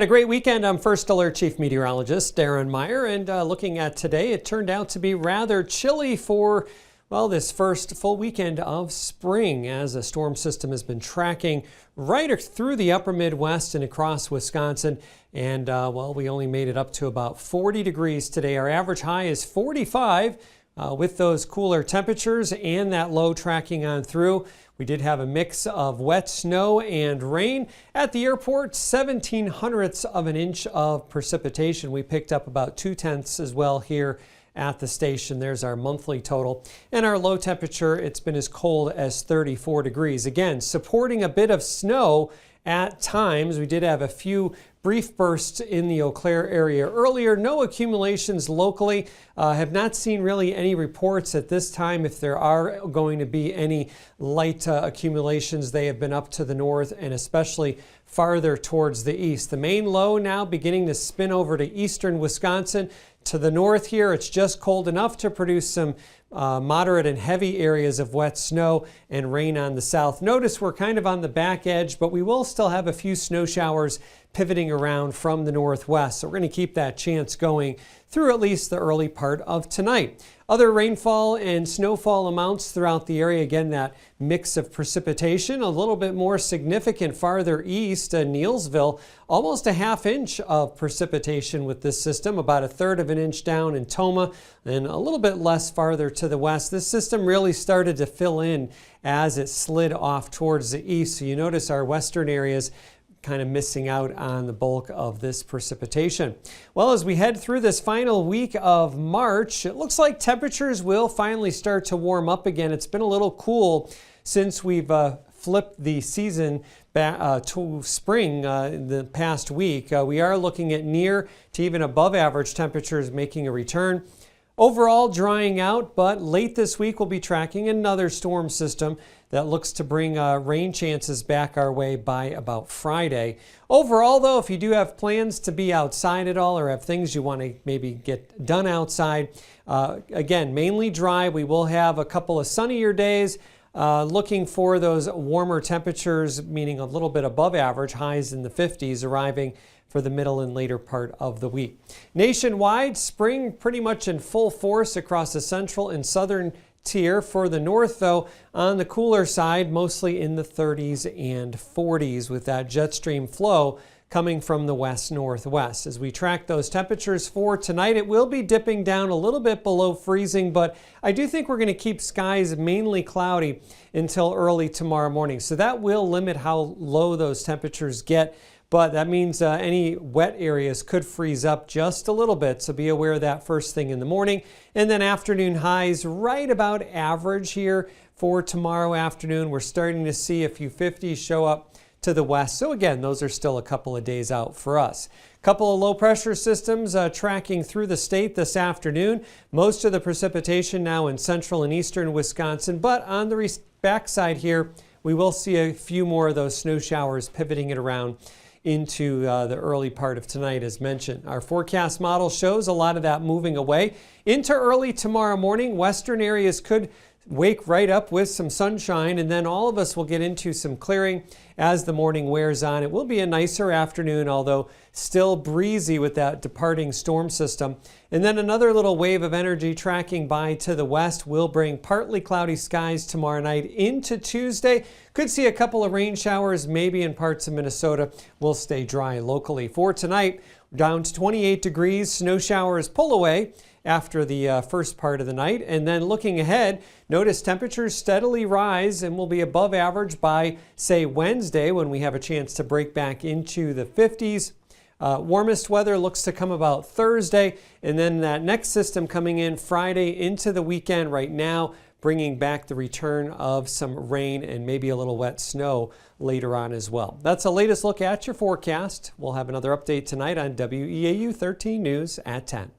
A great weekend. I'm First Alert Chief Meteorologist Darren Meyer, and looking at today, it turned out to be rather chilly for, well, this first full weekend of spring, as a storm system has been tracking right through the upper Midwest and across Wisconsin. And well, we only made it up to about 40 degrees today. Our average high is 45. With those cooler temperatures and that low tracking on through, we did have a mix of wet snow and rain. At the airport, 0.17 of an inch of precipitation. We picked up about 0.2 as well here at the station. There's our monthly total. And our low temperature, it's been as cold as 34 degrees. Again, supporting a bit of snow at times. We did have a few brief bursts in the Eau Claire area earlier. No accumulations locally. Have not seen really any reports at this time if there are going to be any light accumulations. They have been up to the north and especially farther towards the east. The main low now beginning to spin over to eastern Wisconsin. To the north here, it's just cold enough to produce some moderate and heavy areas of wet snow and rain on the south. Notice we're kind of on the back edge, but we will still have a few snow showers pivoting around from the northwest. So we're going to keep that chance going through at least the early part of tonight. Other rainfall and snowfall amounts throughout the area. Again, that mix of precipitation, a little bit more significant farther east. Neillsville, almost a ½ inch of precipitation with this system, about 1/3 of an inch down in Tomah, and a little bit less farther to the west. This system really started to fill in as it slid off towards the east. So you notice our western areas kind of missing out on the bulk of this precipitation. Well, as we head through this final week of March, it looks like temperatures will finally start to warm up again. It's been a little cool since we've flipped the season back to spring in the past week. We are looking at near to even above average temperatures making a return. Overall drying out, but late this week we'll be tracking another storm system that looks to bring rain chances back our way by about Friday. Overall though, if you do have plans to be outside at all or have things you want to maybe get done outside, again, mainly dry. We will have a couple of sunnier days. Looking for those warmer temperatures, meaning a little bit above average, highs in the 50s arriving for the middle and later part of the week. Nationwide, spring pretty much in full force across the central and southern tier. For the north, though, on the cooler side, mostly in the 30s and 40s with that jet stream flow coming from the west-northwest. As we track those temperatures for tonight, it will be dipping down a little bit below freezing, but I do think we're going to keep skies mainly cloudy until early tomorrow morning. So that will limit how low those temperatures get. But that means any wet areas could freeze up just a little bit, so be aware of that first thing in the morning. And then afternoon highs right about average here for tomorrow afternoon. We're starting to see a few 50s show up to the west. So again, those are still a couple of days out for us. Couple of low pressure systems tracking through the state this afternoon. Most of the precipitation now in central and eastern Wisconsin, but on the backside here, we will see a few more of those snow showers pivoting it around into the early part of tonight, as mentioned. Our forecast model shows a lot of that moving away into early tomorrow morning. Western areas could wake right up with some sunshine, and then all of us will get into some clearing as the morning wears on. It will be a nicer afternoon, although still breezy with that departing storm system. And then another little wave of energy tracking by to the west will bring partly cloudy skies tomorrow night into Tuesday. Could see a couple of rain showers, maybe in parts of Minnesota. Will stay dry locally. For tonight, down to 28 degrees. Snow showers pull away after the first part of the night. And then looking ahead, notice temperatures steadily rise and will be above average by, say, Wednesday, when we have a chance to break back into the 50s. Warmest weather looks to come about Thursday, and then that next system coming in Friday into the weekend right now, bringing back the return of some rain and maybe a little wet snow later on as well. That's the latest look at your forecast. We'll have another update tonight on WEAU 13 News at 10.